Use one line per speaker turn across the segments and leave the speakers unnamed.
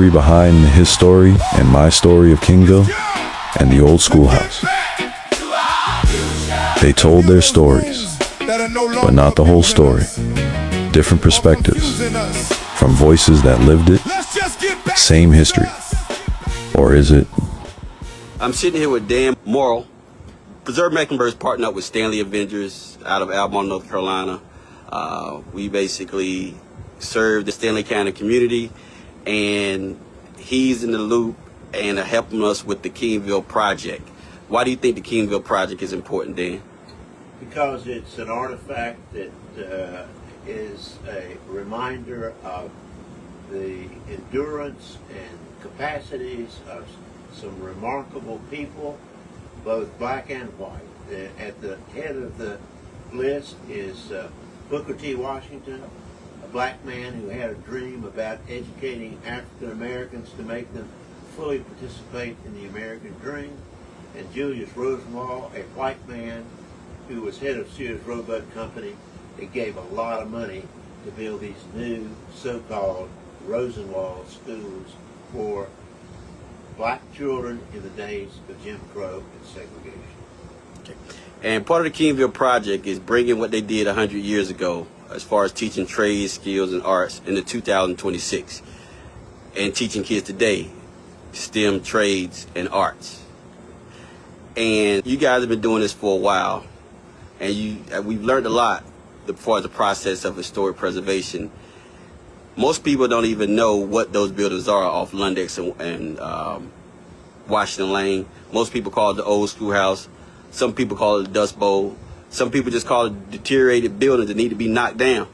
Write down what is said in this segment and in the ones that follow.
history behind his story and my story of Kingville and the old schoolhouse. They told their stories, but not the whole story. Different perspectives, from voices that lived it, same history. Or is it?
I'm sitting here with Dan Morrill. Preserve Mecklenburg's partnered up with Stanley Avengers out of Albemarle, North Carolina. We basically serve the Stanley County community, and he's in the loop and helping us with the Kingville project. Why do you think the Kingville project is important, Dan?
Because it's an artifact that is a reminder of the endurance and capacities of some remarkable people, both black and white. At the head of the list is Booker T. Washington, a black man who had a dream about educating African Americans to make them fully participate in the American dream, and Julius Rosenwald, a white man who was head of Sears Roebuck Company that gave a lot of money to build these new so-called Rosenwald schools for black children in the days of Jim Crow and segregation.
Okay. And part of the Kingville project is bringing what they did 100 years ago as far as teaching trades, skills, and arts into 2026, and teaching kids today STEM, trades, and arts. And you guys have been doing this for a while, and we've learned a lot as far as the process of historic preservation. Most people don't even know what those buildings are off Lundex and Washington Lane. Most people call it the old schoolhouse. Some people call it the Dust Bowl. Some people just call it deteriorated buildings that need to be knocked down.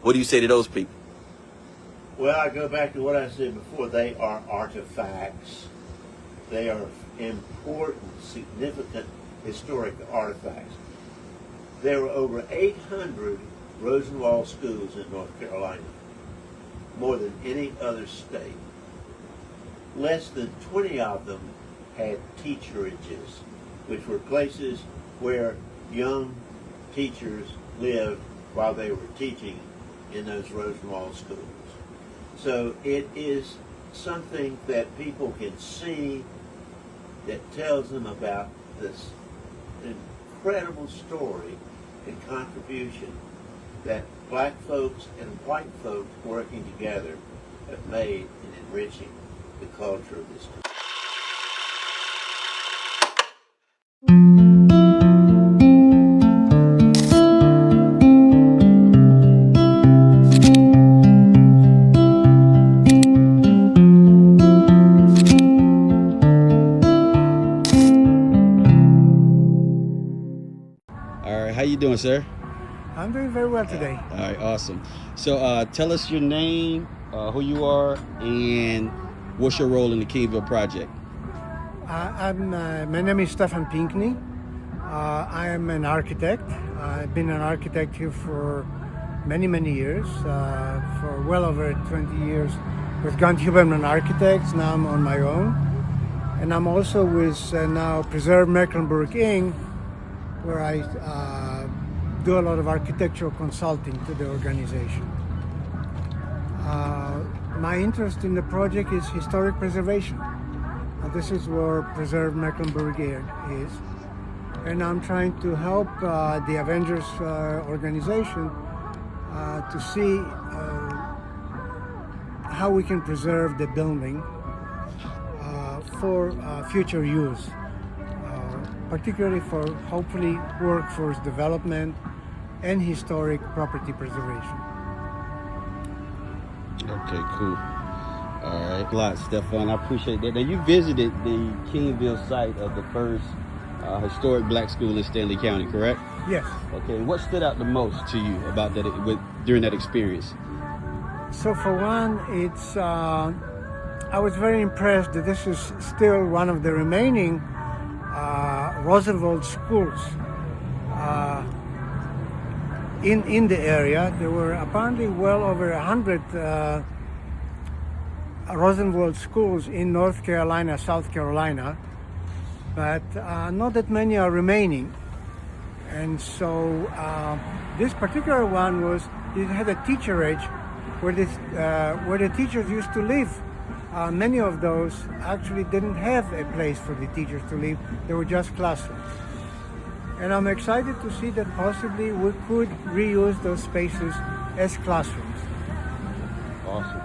What do you say to those people?
Well, I go back to what I said before. They are artifacts. They are important, significant historic artifacts. There were over 800 Rosenwald schools in North Carolina, more than any other state. Less than 20 of them had teacherages, which were places where young teachers lived while they were teaching in those Rosenwald schools. So it is something that people can see that tells them about this incredible story and contribution that black folks and white folks working together have made in enriching the culture of this country.
All right, how you doing, sir?
I'm doing very well today.
All right, awesome. So tell us your name, who you are, and what's your role in the Kingville project?
My name is Stefan Pinkney. I am an architect. I've been an architect here for many, many years, for well over 20 years with Gant Huberman Architects. Now I'm on my own. And I'm also with now Preserve Mecklenburg Inc., where I do a lot of architectural consulting to the organization. My interest in the project is historic preservation. This is where Preserve Mecklenburg is. And I'm trying to help the Avengers organization to see how we can preserve the building for future use, particularly for hopefully workforce development and historic property preservation.
Okay, cool. All right, a lot, Stefan. I appreciate that. Now, you visited the Kingville site of the first historic black school in Stanley County, correct?
Yes.
Okay, what stood out the most to you about that during that experience?
So for one, it's I was very impressed that this is still one of the remaining Roosevelt schools in the area. There were apparently well over 100 Rosenwald schools in North Carolina, South Carolina, but not that many are remaining. And so this particular one it had a teacherage where the teachers used to live many of those actually didn't have a place for the teachers to live. They were just classrooms. And I'm excited to see that possibly we could reuse those spaces as classrooms.
Awesome.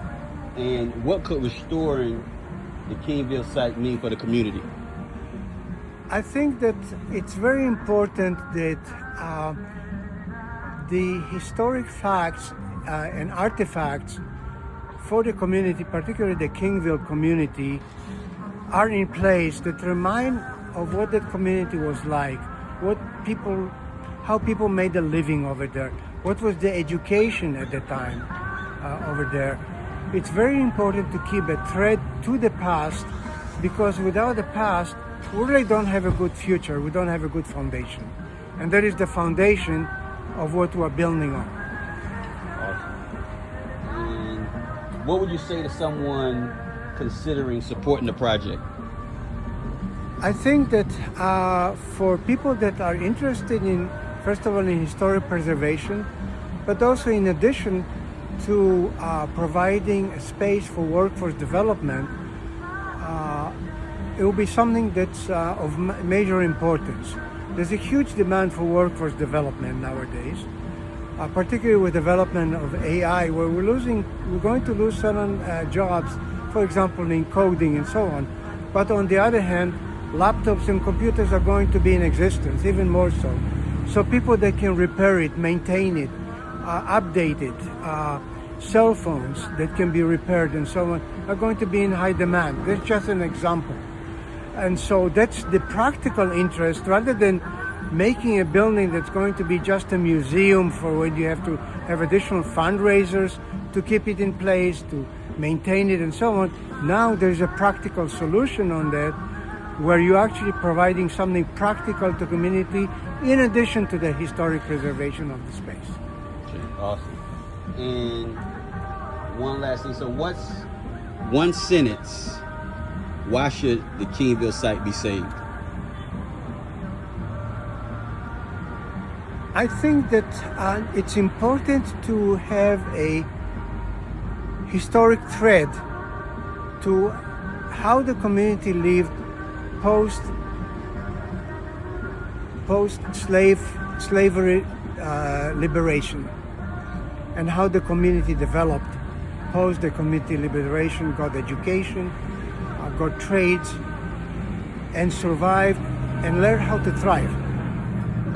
And what could restoring the Kingville site mean for the community?
I think that it's very important that the historic facts and artifacts for the community, particularly the Kingville community, are in place that remind of what that community was like, how people made a living over there, what was the education at the time over there. It's very important to keep a thread to the past, because without the past, we really don't have a good future. We don't have a good foundation. And that is the foundation of what we're building on.
Awesome. And what would you say to someone considering supporting the project?
I think that for people that are interested in, first of all, in historic preservation, but also in addition to providing a space for workforce development, it will be something that's of major importance. There's a huge demand for workforce development nowadays, particularly with development of AI, where we're going to lose certain jobs, for example, in coding and so on. But on the other hand, laptops and computers are going to be in existence, even more so. So people that can repair it, maintain it, update it, cell phones that can be repaired and so on are going to be in high demand. That's just an example. And so that's the practical interest, rather than making a building that's going to be just a museum for when you have to have additional fundraisers to keep it in place, to maintain it and so on. Now there's a practical solution on that, where you're actually providing something practical to community in addition to the historic preservation of the space.
Awesome. And one last thing. So what's one sentence? Why should the Kingville site be saved?
I think that it's important to have a historic thread to how the community lived post-slavery liberation, and how the community developed post the community liberation, got education, got trades, and survived and learned how to thrive.